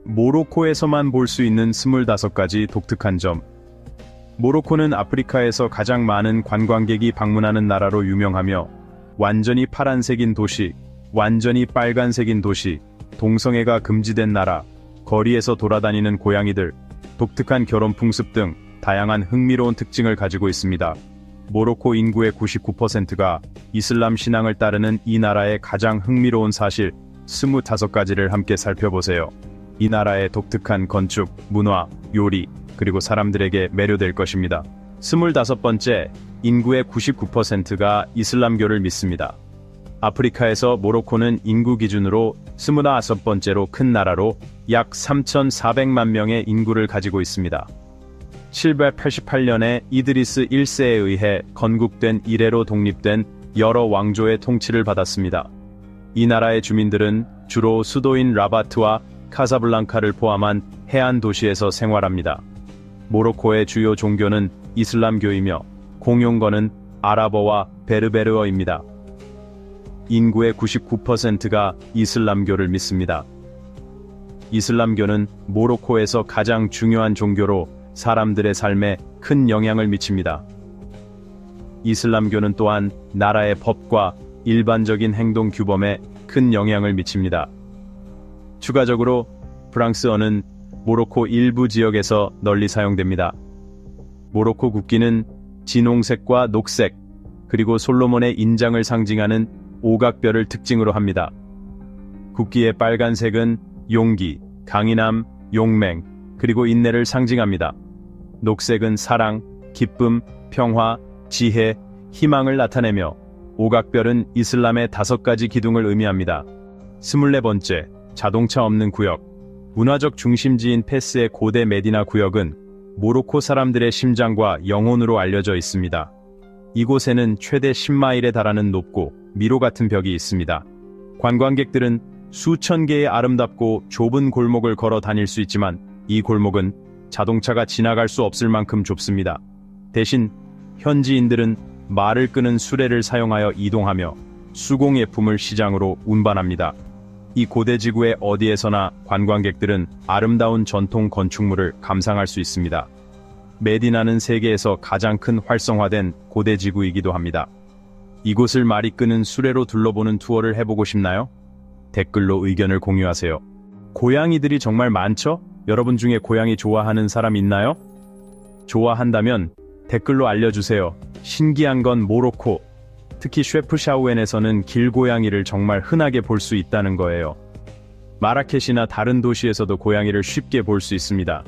모로코에서만 볼 수 있는 25가지 독특한 점. 모로코는 아프리카에서 가장 많은 관광객이 방문하는 나라로 유명하며 완전히 파란색인 도시, 완전히 빨간색인 도시, 동성애가 금지된 나라, 거리에서 돌아다니는 고양이들, 독특한 결혼 풍습 등 다양한 흥미로운 특징을 가지고 있습니다. 모로코 인구의 99%가 이슬람 신앙을 따르는 이 나라의 가장 흥미로운 사실 25가지를 함께 살펴보세요. 이 나라의 독특한 건축, 문화, 요리, 그리고 사람들에게 매료될 것입니다. 25번째, 인구의 99%가 이슬람교를 믿습니다. 아프리카에서 모로코는 인구 기준으로 25번째로 큰 나라로 약 3,400만 명의 인구를 가지고 있습니다. 788년에 이드리스 1세에 의해 건국된 이래로 독립된 여러 왕조의 통치를 받았습니다. 이 나라의 주민들은 주로 수도인 라바트와 카사블랑카를 포함한 해안 도시에서 생활합니다. 모로코의 주요 종교는 이슬람교이며 공용어는 아랍어와 베르베르어입니다. 인구의 99%가 이슬람교를 믿습니다. 이슬람교는 모로코에서 가장 중요한 종교로 사람들의 삶에 큰 영향을 미칩니다. 이슬람교는 또한 나라의 법과 일반적인 행동 규범에 큰 영향을 미칩니다. 추가적으로 프랑스어는 모로코 일부 지역에서 널리 사용됩니다. 모로코 국기는 진홍색과 녹색, 그리고 솔로몬의 인장을 상징하는 오각별을 특징으로 합니다. 국기의 빨간색은 용기, 강인함, 용맹, 그리고 인내를 상징합니다. 녹색은 사랑, 기쁨, 평화, 지혜, 희망을 나타내며 오각별은 이슬람의 5가지 기둥을 의미합니다. 24번째, 자동차 없는 구역. 문화적 중심지인 페스의 고대 메디나 구역은 모로코 사람들의 심장과 영혼으로 알려져 있습니다. 이곳에는 최대 10마일에 달하는 높고 미로 같은 벽이 있습니다. 관광객들은 수천 개의 아름답고 좁은 골목을 걸어 다닐 수 있지만 이 골목은 자동차가 지나갈 수 없을 만큼 좁습니다. 대신 현지인들은 말을 끄는 수레를 사용하여 이동하며 수공예품을 시장으로 운반합니다. 이 고대 지구의 어디에서나 관광객들은 아름다운 전통 건축물을 감상할 수 있습니다. 메디나는 세계에서 가장 큰 활성화된 고대 지구이기도 합니다. 이곳을 말이 끄는 수레로 둘러보는 투어를 해보고 싶나요? 댓글로 의견을 공유하세요. 고양이들이 정말 많죠? 여러분 중에 고양이 좋아하는 사람 있나요? 좋아한다면 댓글로 알려주세요. 신기한 건 모로코, 특히 쉐프샤우엔에서는 길고양이를 정말 흔하게 볼 수 있다는 거예요. 마라케시나 다른 도시에서도 고양이를 쉽게 볼 수 있습니다.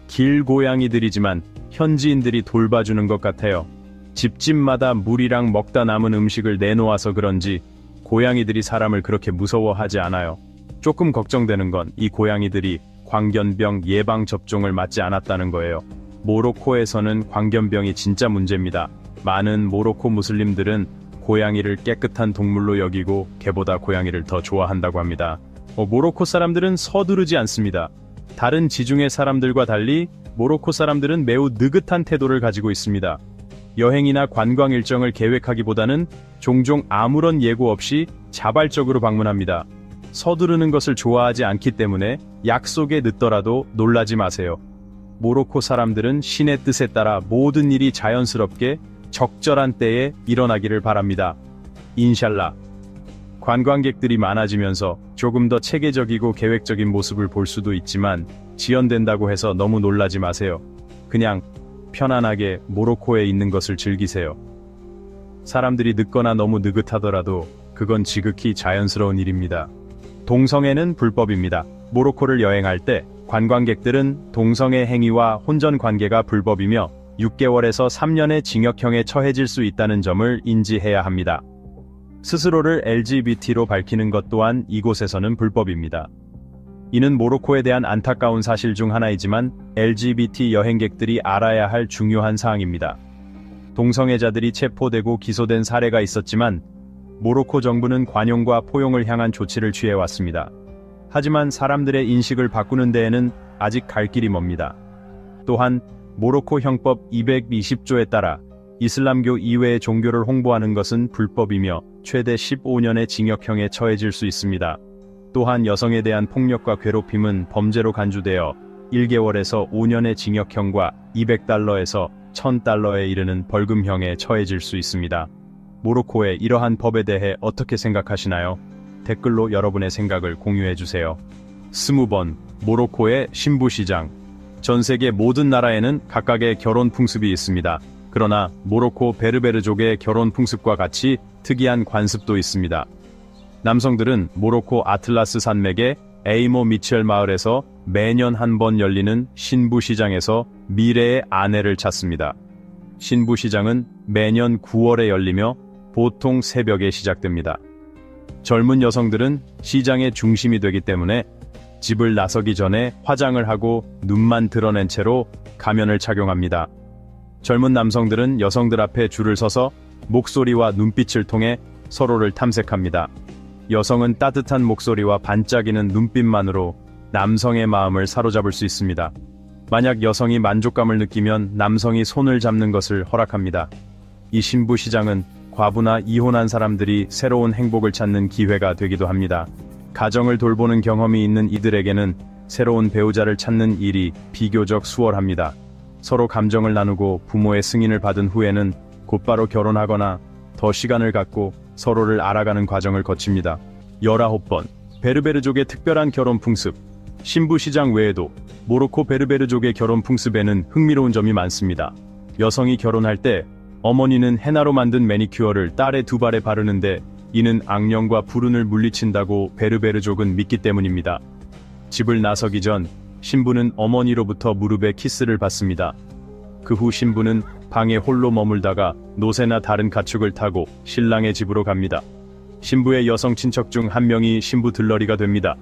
길고양이들이지만 현지인들이 돌봐주는 것 같아요. 집집마다 물이랑 먹다 남은 음식을 내놓아서 그런지 고양이들이 사람을 그렇게 무서워하지 않아요. 조금 걱정되는 건 이 고양이들이 광견병 예방접종을 맞지 않았다는 거예요. 모로코에서는 광견병이 진짜 문제입니다. 많은 모로코 무슬림들은 고양이를 깨끗한 동물로 여기고 개보다 고양이를 더 좋아한다고 합니다. 모로코 사람들은 서두르지 않습니다. 다른 지중해 사람들과 달리 모로코 사람들은 매우 느긋한 태도를 가지고 있습니다. 여행이나 관광 일정을 계획하기보다는 종종 아무런 예고 없이 자발적으로 방문합니다. 서두르는 것을 좋아하지 않기 때문에 약속에 늦더라도 놀라지 마세요. 모로코 사람들은 신의 뜻에 따라 모든 일이 자연스럽게 적절한 때에 일어나기를 바랍니다. 인샬라. 관광객들이 많아지면서 조금 더 체계적이고 계획적인 모습을 볼 수도 있지만 지연된다고 해서 너무 놀라지 마세요. 그냥 편안하게 모로코에 있는 것을 즐기세요. 사람들이 늦거나 너무 느긋하더라도 그건 지극히 자연스러운 일입니다. 동성애는 불법입니다. 모로코를 여행할 때 관광객들은 동성애 행위와 혼전 관계가 불법이며 6개월에서 3년의 징역형에 처해질 수 있다는 점을 인지해야 합니다. 스스로를 LGBT로 밝히는 것 또한 이곳에서는 불법입니다. 이는 모로코에 대한 안타까운 사실 중 하나이지만 LGBT 여행객들이 알아야 할 중요한 사항입니다. 동성애자들이 체포되고 기소된 사례가 있었지만 모로코 정부는 관용과 포용을 향한 조치를 취해왔습니다. 하지만 사람들의 인식을 바꾸는 데에는 아직 갈 길이 멉니다. 또한 모로코 형법 220조에 따라 이슬람교 이외의 종교를 홍보하는 것은 불법이며 최대 15년의 징역형에 처해질 수 있습니다. 또한 여성에 대한 폭력과 괴롭힘은 범죄로 간주되어 1개월에서 5년의 징역형과 200달러에서 1000달러에 이르는 벌금형에 처해질 수 있습니다. 모로코의 이러한 법에 대해 어떻게 생각하시나요? 댓글로 여러분의 생각을 공유해주세요. 20번, 모로코의 신부시장. 전 세계 모든 나라에는 각각의 결혼 풍습이 있습니다. 그러나 모로코 베르베르족의 결혼 풍습과 같이 특이한 관습도 있습니다. 남성들은 모로코 아틀라스 산맥의 에이모 미첼 마을에서 매년 한 번 열리는 신부시장에서 미래의 아내를 찾습니다. 신부시장은 매년 9월에 열리며 보통 새벽에 시작됩니다. 젊은 여성들은 시장의 중심이 되기 때문에 집을 나서기 전에 화장을 하고 눈만 드러낸 채로 가면을 착용합니다. 젊은 남성들은 여성들 앞에 줄을 서서 목소리와 눈빛을 통해 서로를 탐색합니다. 여성은 따뜻한 목소리와 반짝이는 눈빛만으로 남성의 마음을 사로잡을 수 있습니다. 만약 여성이 만족감을 느끼면 남성이 손을 잡는 것을 허락합니다. 이 신부 시장은 과부나 이혼한 사람들이 새로운 행복을 찾는 기회가 되기도 합니다. 가정을 돌보는 경험이 있는 이들에게는 새로운 배우자를 찾는 일이 비교적 수월합니다. 서로 감정을 나누고 부모의 승인을 받은 후에는 곧바로 결혼하거나 더 시간을 갖고 서로를 알아가는 과정을 거칩니다. 19번, 베르베르족의 특별한 결혼 풍습. 신부 시장 외에도 모로코 베르베르족의 결혼 풍습에는 흥미로운 점이 많습니다. 여성이 결혼할 때 어머니는 헤나로 만든 매니큐어를 딸의 두 발에 바르는데 이는 악령과 불운을 물리친다고 베르베르족은 믿기 때문입니다. 집을 나서기 전 신부는 어머니로부터 무릎에 키스를 받습니다. 그 후 신부는 방에 홀로 머물다가 노새나 다른 가축을 타고 신랑의 집으로 갑니다. 신부의 여성 친척 중 한 명이 신부 들러리가 됩니다.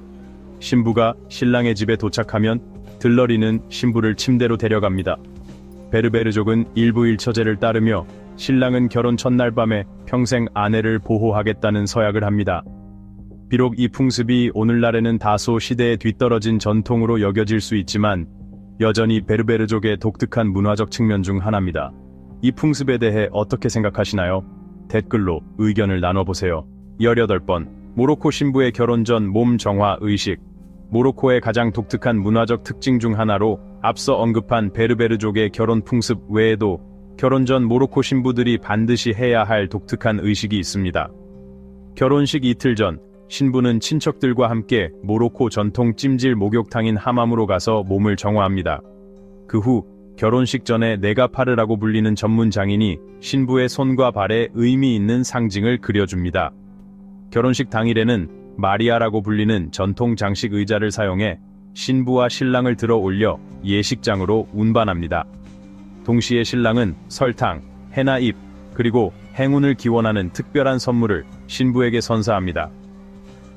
신부가 신랑의 집에 도착하면 들러리는 신부를 침대로 데려갑니다. 베르베르족은 일부일처제를 따르며 신랑은 결혼 첫날 밤에 평생 아내를 보호하겠다는 서약을 합니다. 비록 이 풍습이 오늘날에는 다소 시대에 뒤떨어진 전통으로 여겨질 수 있지만 여전히 베르베르족의 독특한 문화적 측면 중 하나입니다. 이 풍습에 대해 어떻게 생각하시나요? 댓글로 의견을 나눠보세요. 18번, 모로코 신부의 결혼 전 몸 정화 의식. 모로코의 가장 독특한 문화적 특징 중 하나로 앞서 언급한 베르베르족의 결혼 풍습 외에도 결혼 전 모로코 신부들이 반드시 해야 할 독특한 의식이 있습니다. 결혼식 이틀 전, 신부는 친척들과 함께 모로코 전통 찜질 목욕탕인 하맘으로 가서 몸을 정화합니다. 그 후 결혼식 전에 네가파르라고 불리는 전문 장인이 신부의 손과 발에 의미 있는 상징을 그려줍니다. 결혼식 당일에는 마리아라고 불리는 전통 장식 의자를 사용해 신부와 신랑을 들어 올려 예식장으로 운반합니다. 동시에 신랑은 설탕, 헤나잎, 그리고 행운을 기원하는 특별한 선물을 신부에게 선사합니다.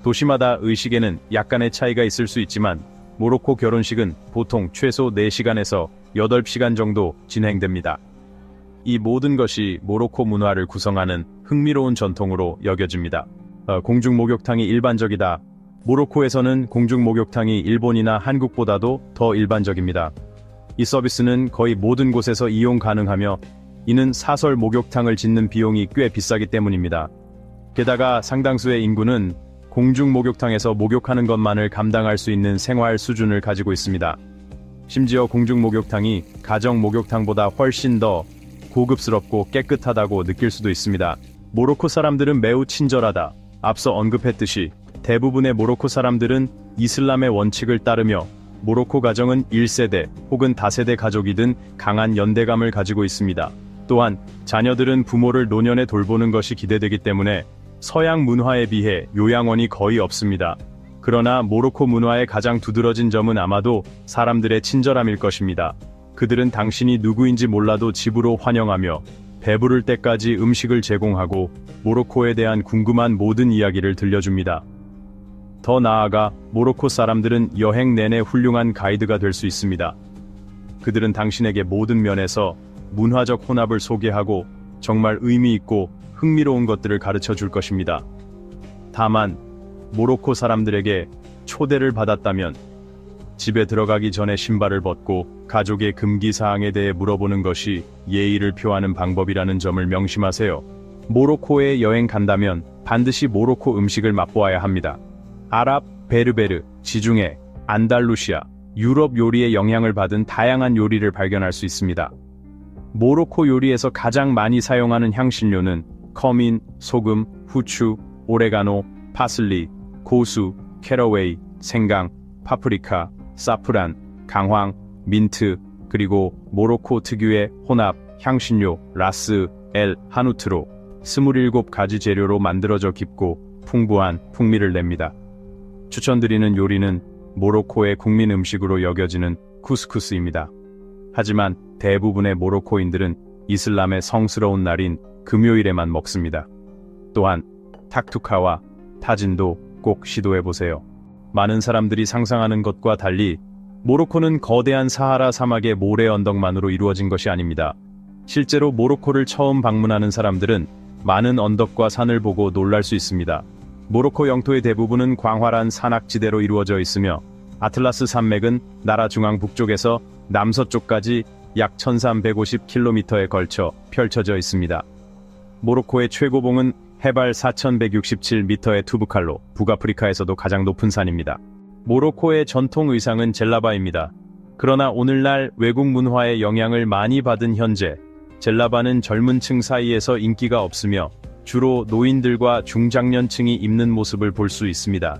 도시마다 의식에는 약간의 차이가 있을 수 있지만 모로코 결혼식은 보통 최소 4시간에서 8시간 정도 진행됩니다. 이 모든 것이 모로코 문화를 구성하는 흥미로운 전통으로 여겨집니다. 공중 목욕탕이 일반적이다. 모로코에서는 공중 목욕탕이 일본이나 한국보다도 더 일반적입니다. 이 서비스는 거의 모든 곳에서 이용 가능하며 이는 사설 목욕탕을 짓는 비용이 꽤 비싸기 때문입니다. 게다가 상당수의 인구는 공중 목욕탕에서 목욕하는 것만을 감당할 수 있는 생활 수준을 가지고 있습니다. 심지어 공중 목욕탕이 가정 목욕탕보다 훨씬 더 고급스럽고 깨끗하다고 느낄 수도 있습니다. 모로코 사람들은 매우 친절하다. 앞서 언급했듯이 대부분의 모로코 사람들은 이슬람의 원칙을 따르며 모로코 가정은 1세대 혹은 다세대 가족이든 강한 연대감을 가지고 있습니다. 또한 자녀들은 부모를 노년에 돌보는 것이 기대되기 때문에 서양 문화에 비해 요양원이 거의 없습니다. 그러나 모로코 문화의 가장 두드러진 점은 아마도 사람들의 친절함일 것입니다. 그들은 당신이 누구인지 몰라도 집으로 환영하며 배부를 때까지 음식을 제공하고 모로코에 대한 궁금한 모든 이야기를 들려줍니다. 더 나아가 모로코 사람들은 여행 내내 훌륭한 가이드가 될 수 있습니다. 그들은 당신에게 모든 면에서 문화적 혼합을 소개하고 정말 의미 있고 흥미로운 것들을 가르쳐 줄 것입니다. 다만 모로코 사람들에게 초대를 받았다면 집에 들어가기 전에 신발을 벗고 가족의 금기사항에 대해 물어보는 것이 예의를 표하는 방법이라는 점을 명심하세요. 모로코에 여행 간다면 반드시 모로코 음식을 맛보아야 합니다. 아랍, 베르베르, 지중해, 안달루시아, 유럽 요리의 영향을 받은 다양한 요리를 발견할 수 있습니다. 모로코 요리에서 가장 많이 사용하는 향신료는 커민, 소금, 후추, 오레가노, 파슬리, 고수, 캐러웨이, 생강, 파프리카, 사프란, 강황, 민트, 그리고 모로코 특유의 혼합 향신료 라스, 엘, 하누트로 27가지 재료로 만들어져 깊고 풍부한 풍미를 냅니다. 추천드리는 요리는 모로코의 국민 음식으로 여겨지는 쿠스쿠스입니다. 하지만 대부분의 모로코인들은 이슬람의 성스러운 날인 금요일에만 먹습니다. 또한 탁투카와 타진도 꼭 시도해보세요. 많은 사람들이 상상하는 것과 달리 모로코는 거대한 사하라 사막의 모래 언덕만으로 이루어진 것이 아닙니다. 실제로 모로코를 처음 방문하는 사람들은 많은 언덕과 산을 보고 놀랄 수 있습니다. 모로코 영토의 대부분은 광활한 산악지대로 이루어져 있으며 아틀라스 산맥은 나라 중앙 북쪽에서 남서쪽까지 약 1350km에 걸쳐 펼쳐져 있습니다. 모로코의 최고봉은 해발 4167m의 투브칼로, 북아프리카에서도 가장 높은 산입니다. 모로코의 전통 의상은 젤라바입니다. 그러나 오늘날 외국 문화의 영향을 많이 받은 현재, 젤라바는 젊은 층 사이에서 인기가 없으며 주로 노인들과 중장년층이 입는 모습을 볼 수 있습니다.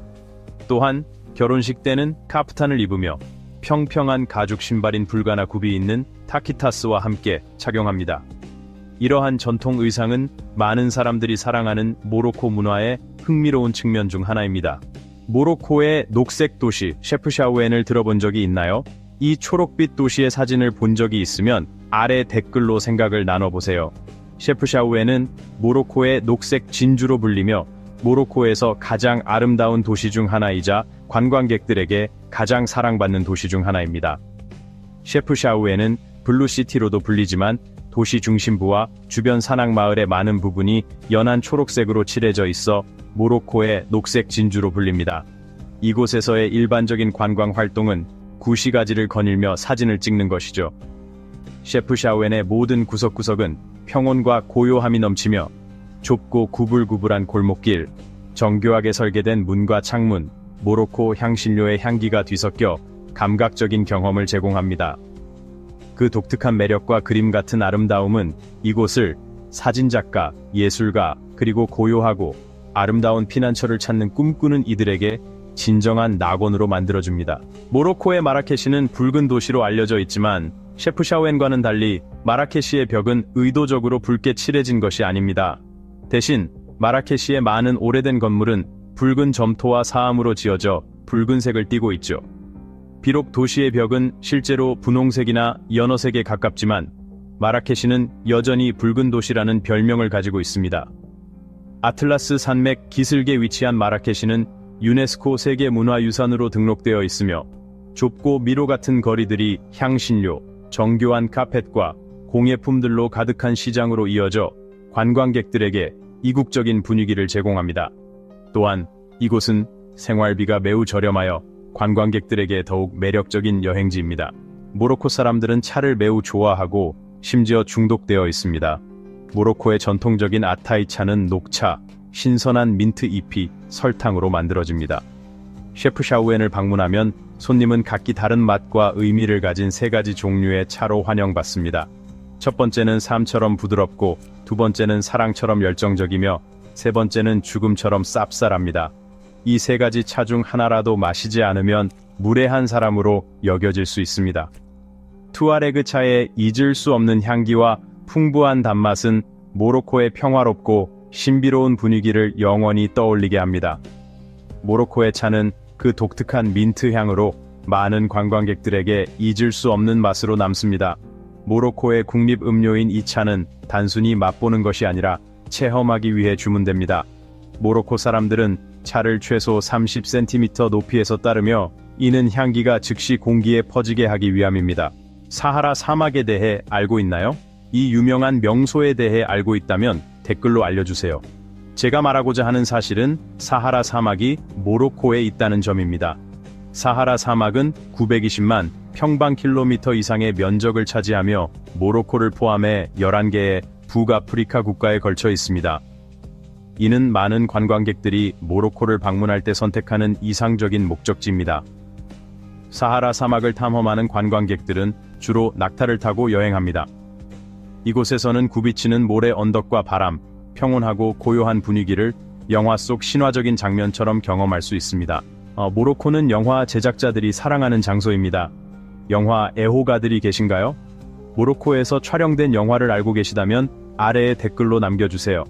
또한 결혼식 때는 카프탄을 입으며 평평한 가죽 신발인 불가나 굽이 있는 타키타스와 함께 착용합니다. 이러한 전통 의상은 많은 사람들이 사랑하는 모로코 문화의 흥미로운 측면 중 하나입니다. 모로코의 녹색 도시 셰프샤우엔을 들어본 적이 있나요? 이 초록빛 도시의 사진을 본 적이 있으면 아래 댓글로 생각을 나눠보세요. 셰프샤우엔은 모로코의 녹색 진주로 불리며 모로코에서 가장 아름다운 도시 중 하나이자 관광객들에게 가장 사랑받는 도시 중 하나입니다. 셰프샤우엔은 블루시티로도 불리지만 도시 중심부와 주변 산악마을의 많은 부분이 연한 초록색으로 칠해져 있어 모로코의 녹색 진주로 불립니다. 이곳에서의 일반적인 관광 활동은 구시가지를 거닐며 사진을 찍는 것이죠. 셰프샤우엔의 모든 구석구석은 평온과 고요함이 넘치며 좁고 구불구불한 골목길, 정교하게 설계된 문과 창문, 모로코 향신료의 향기가 뒤섞여 감각적인 경험을 제공합니다. 그 독특한 매력과 그림 같은 아름다움은 이곳을 사진작가, 예술가, 그리고 고요하고 아름다운 피난처를 찾는 꿈꾸는 이들에게 진정한 낙원으로 만들어줍니다. 모로코의 마라케시는 붉은 도시로 알려져 있지만 셰프샤우엔과는 달리 마라케시의 벽은 의도적으로 붉게 칠해진 것이 아닙니다. 대신 마라케시의 많은 오래된 건물은 붉은 점토와 사암으로 지어져 붉은색을 띠고 있죠. 비록 도시의 벽은 실제로 분홍색이나 연어색에 가깝지만 마라케시는 여전히 붉은 도시라는 별명을 가지고 있습니다. 아틀라스 산맥 기슭에 위치한 마라케시는 유네스코 세계문화유산으로 등록되어 있으며 좁고 미로 같은 거리들이 향신료, 정교한 카펫과 공예품들로 가득한 시장으로 이어져 관광객들에게 이국적인 분위기를 제공합니다. 또한 이곳은 생활비가 매우 저렴하여 관광객들에게 더욱 매력적인 여행지입니다. 모로코 사람들은 차를 매우 좋아하고 심지어 중독되어 있습니다. 모로코의 전통적인 아타이 차는 녹차, 신선한 민트 잎이 설탕으로 만들어집니다. 셰프샤우엔을 방문하면 손님은 각기 다른 맛과 의미를 가진 3가지 종류의 차로 환영받습니다. 첫 번째는 삶처럼 부드럽고, 두 번째는 사랑처럼 열정적이며, 세 번째는 죽음처럼 쌉쌀합니다. 이 3가지 차 중 하나라도 마시지 않으면 무례한 사람으로 여겨질 수 있습니다. 투아레그 차의 잊을 수 없는 향기와 풍부한 단맛은 모로코의 평화롭고 신비로운 분위기를 영원히 떠올리게 합니다. 모로코의 차는 그 독특한 민트 향으로 많은 관광객들에게 잊을 수 없는 맛으로 남습니다. 모로코의 국립 음료인 이 차는 단순히 맛보는 것이 아니라 체험하기 위해 주문됩니다. 모로코 사람들은 차를 최소 30cm 높이에서 따르며 이는 향기가 즉시 공기에 퍼지게 하기 위함입니다. 사하라 사막에 대해 알고 있나요? 이 유명한 명소에 대해 알고 있다면 댓글로 알려주세요. 제가 말하고자 하는 사실은 사하라 사막이 모로코에 있다는 점입니다. 사하라 사막은 920만 평방킬로미터 이상의 면적을 차지하며 모로코를 포함해 11개의 북아프리카 국가에 걸쳐 있습니다. 이는 많은 관광객들이 모로코를 방문할 때 선택하는 이상적인 목적지입니다. 사하라 사막을 탐험하는 관광객들은 주로 낙타를 타고 여행합니다. 이곳에서는 굽이치는 모래 언덕과 바람, 평온하고 고요한 분위기를 영화 속 신화적인 장면처럼 경험할 수 있습니다. 모로코는 영화 제작자들이 사랑하는 장소입니다. 영화 애호가들이 계신가요? 모로코에서 촬영된 영화를 알고 계시다면 아래에 댓글로 남겨주세요.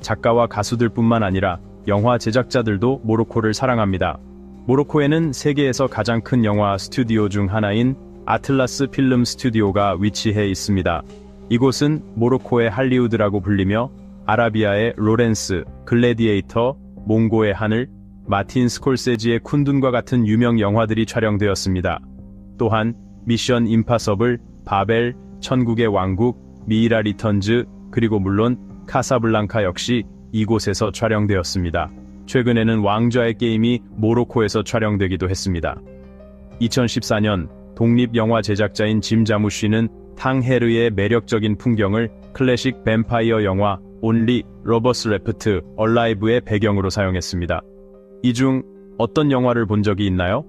작가와 가수들뿐만 아니라 영화 제작자들도 모로코를 사랑합니다. 모로코에는 세계에서 가장 큰 영화 스튜디오 중 하나인 아틀라스 필름 스튜디오가 위치해 있습니다. 이곳은 모로코의 할리우드라고 불리며 아라비아의 로렌스, 글래디에이터, 몽고의 하늘, 마틴 스콜세지의 쿤둔과 같은 유명 영화들이 촬영되었습니다. 또한 미션 임파서블, 바벨, 천국의 왕국, 미이라 리턴즈, 그리고 물론 카사블랑카 역시 이곳에서 촬영되었습니다. 최근에는 왕좌의 게임이 모로코에서 촬영되기도 했습니다. 2014년 독립영화 제작자인 짐 자무쉬는 탕헤르의 매력적인 풍경을 클래식 뱀파이어 영화 온리 러버스 레프트 얼라이브의 배경으로 사용했습니다. 이 중 어떤 영화를 본 적이 있나요?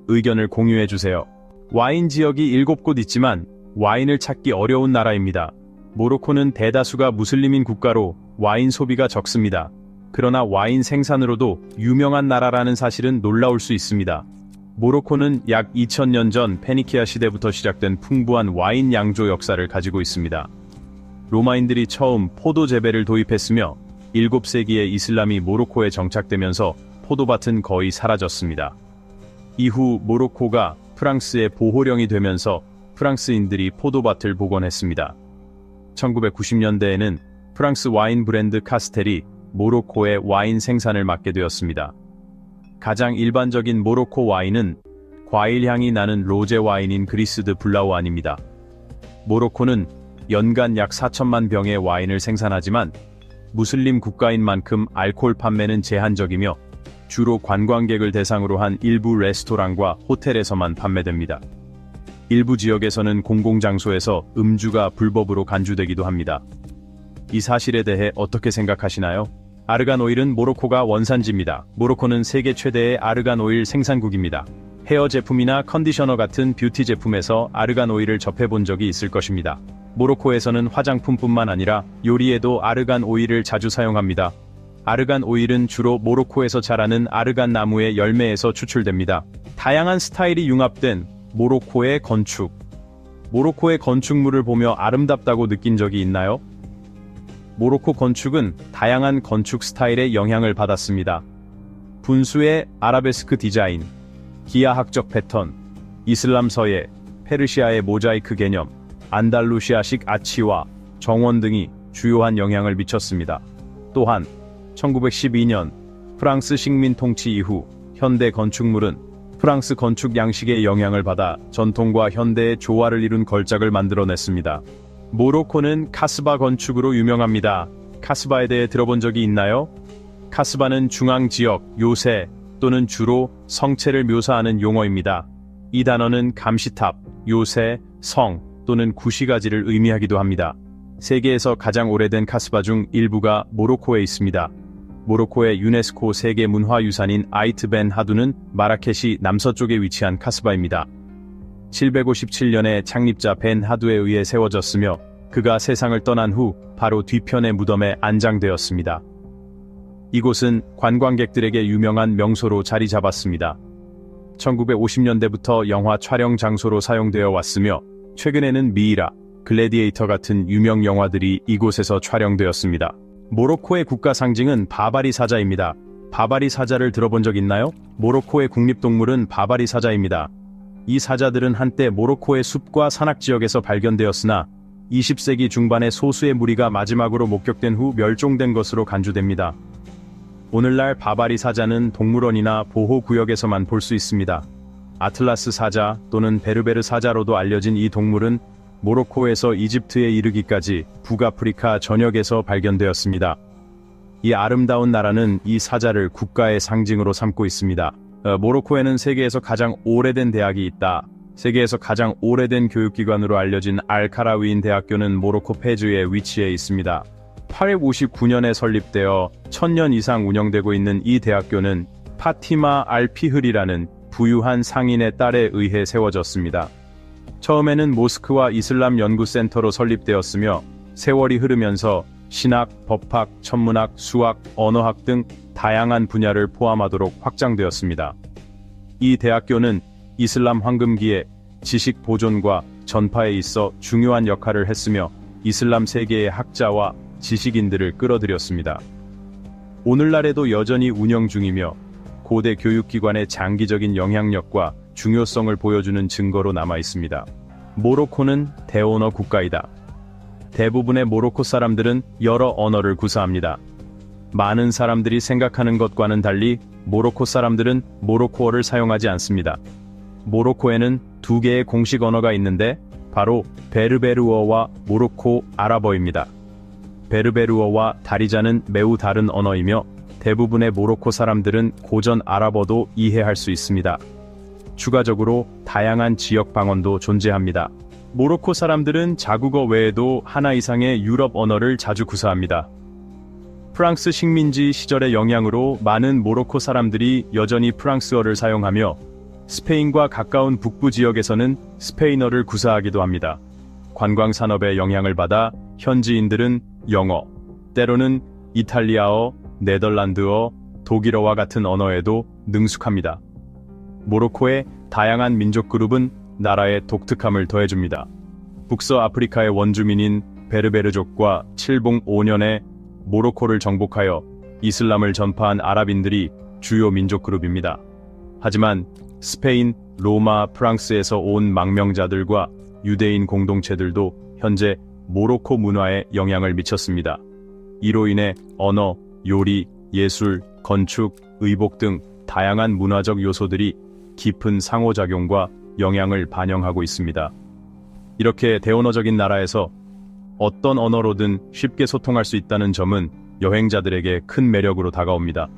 의견을 공유해주세요. 와인 지역이 7곳 있지만 와인을 찾기 어려운 나라입니다. 모로코는 대다수가 무슬림인 국가로 와인 소비가 적습니다. 그러나 와인 생산으로도 유명한 나라라는 사실은 놀라울 수 있습니다. 모로코는 약 2000년 전 페니키아 시대부터 시작된 풍부한 와인 양조 역사를 가지고 있습니다. 로마인들이 처음 포도 재배를 도입했으며 7세기에 이슬람이 모로코에 정착되면서 포도밭은 거의 사라졌습니다. 이후 모로코가 프랑스의 보호령이 되면서 프랑스인들이 포도밭을 복원했습니다. 1990년대에는 프랑스 와인 브랜드 카스텔이 모로코의 와인 생산을 맡게 되었습니다. 가장 일반적인 모로코 와인은 과일 향이 나는 로제 와인인 그리스드 블라우안입니다. 모로코는 연간 약 4천만 병의 와인을 생산하지만 무슬림 국가인 만큼 알코올 판매는 제한적이며 주로 관광객을 대상으로 한 일부 레스토랑과 호텔에서만 판매됩니다. 일부 지역에서는 공공장소에서 음주가 불법으로 간주되기도 합니다. 이 사실에 대해 어떻게 생각하시나요? 아르간 오일은 모로코가 원산지입니다. 모로코는 세계 최대의 아르간 오일 생산국입니다. 헤어 제품이나 컨디셔너 같은 뷰티 제품에서 아르간 오일을 접해본 적이 있을 것입니다. 모로코에서는 화장품뿐만 아니라 요리에도 아르간 오일을 자주 사용합니다. 아르간 오일은 주로 모로코에서 자라는 아르간 나무의 열매에서 추출됩니다. 다양한 스타일이 융합된 모로코의 건축. 모로코의 건축물을 보며 아름답다고 느낀 적이 있나요? 모로코 건축은 다양한 건축 스타일의 영향을 받았습니다. 분수의 아라베스크 디자인, 기하학적 패턴, 이슬람 서예, 페르시아의 모자이크 개념, 안달루시아식 아치와 정원 등이 주요한 영향을 미쳤습니다. 또한 1912년 프랑스 식민 통치 이후 현대 건축물은 프랑스 건축 양식의 영향을 받아 전통과 현대의 조화를 이룬 걸작을 만들어냈습니다. 모로코는 카스바 건축으로 유명합니다. 카스바에 대해 들어본 적이 있나요? 카스바는 중앙지역, 요새 또는 주로 성체를 묘사하는 용어입니다. 이 단어는 감시탑, 요새, 성 또는 구시가지를 의미하기도 합니다. 세계에서 가장 오래된 카스바 중 일부가 모로코에 있습니다. 모로코의 유네스코 세계문화유산인 아이트 벤 하두는 마라케시 남서쪽에 위치한 카스바입니다. 757년에 창립자 벤 하두에 의해 세워졌으며 그가 세상을 떠난 후 바로 뒤편의 무덤에 안장되었습니다. 이곳은 관광객들에게 유명한 명소로 자리 잡았습니다. 1950년대부터 영화 촬영 장소로 사용되어 왔으며 최근에는 미이라, 글래디에이터 같은 유명 영화들이 이곳에서 촬영되었습니다. 모로코의 국가 상징은 바바리 사자입니다. 바바리 사자를 들어본 적 있나요? 모로코의 국립동물은 바바리 사자입니다. 이 사자들은 한때 모로코의 숲과 산악지역에서 발견되었으나 20세기 중반에 소수의 무리가 마지막으로 목격된 후 멸종된 것으로 간주됩니다. 오늘날 바바리 사자는 동물원이나 보호구역에서만 볼 수 있습니다. 아틀라스 사자 또는 베르베르 사자로도 알려진 이 동물은 모로코에서 이집트에 이르기까지 북아프리카 전역에서 발견되었습니다. 이 아름다운 나라는 이 사자를 국가의 상징으로 삼고 있습니다. 모로코에는 세계에서 가장 오래된 대학이 있다. 세계에서 가장 오래된 교육기관으로 알려진 알카라위인 대학교는 모로코 페즈에 위치해 있습니다. 859년에 설립되어 1000년 이상 운영되고 있는 이 대학교는 파티마 알피흐리라는 부유한 상인의 딸에 의해 세워졌습니다. 처음에는 모스크와 이슬람 연구센터로 설립되었으며 세월이 흐르면서 신학, 법학, 천문학, 수학, 언어학 등 다양한 분야를 포함하도록 확장되었습니다. 이 대학교는 이슬람 황금기에 지식 보존과 전파에 있어 중요한 역할을 했으며 이슬람 세계의 학자와 지식인들을 끌어들였습니다. 오늘날에도 여전히 운영 중이며 고대 교육기관의 장기적인 영향력과 중요성을 보여주는 증거로 남아 있습니다. 모로코는 대언어 국가이다. 대부분의 모로코 사람들은 여러 언어를 구사합니다. 많은 사람들이 생각하는 것과는 달리 모로코 사람들은 모로코어를 사용하지 않습니다. 모로코에는 두 개의 공식 언어가 있는데 바로 베르베르어와 모로코 아랍어입니다. 베르베르어와 다리자는 매우 다른 언어이며 대부분의 모로코 사람들은 고전 아랍어도 이해할 수 있습니다. 추가적으로 다양한 지역 방언도 존재합니다. 모로코 사람들은 자국어 외에도 하나 이상의 유럽 언어를 자주 구사합니다. 프랑스 식민지 시절의 영향으로 많은 모로코 사람들이 여전히 프랑스어를 사용하며 스페인과 가까운 북부 지역에서는 스페인어를 구사하기도 합니다. 관광 산업의 영향을 받아 현지인들은 영어, 때로는 이탈리아어, 네덜란드어, 독일어와 같은 언어에도 능숙합니다. 모로코의 다양한 민족 그룹은 나라의 독특함을 더해줍니다. 북서아프리카의 원주민인 베르베르족과 칠봉 5년에 모로코를 정복하여 이슬람을 전파한 아랍인들이 주요 민족 그룹입니다. 하지만 스페인, 로마, 프랑스에서 온 망명자들과 유대인 공동체들도 현재 모로코 문화에 영향을 미쳤습니다. 이로 인해 언어, 요리, 예술, 건축, 의복 등 다양한 문화적 요소들이 깊은 상호작용과 영향을 반영하고 있습니다. 이렇게 대언어적인 나라에서 어떤 언어로든 쉽게 소통할 수 있다는 점은 여행자들에게 큰 매력으로 다가옵니다.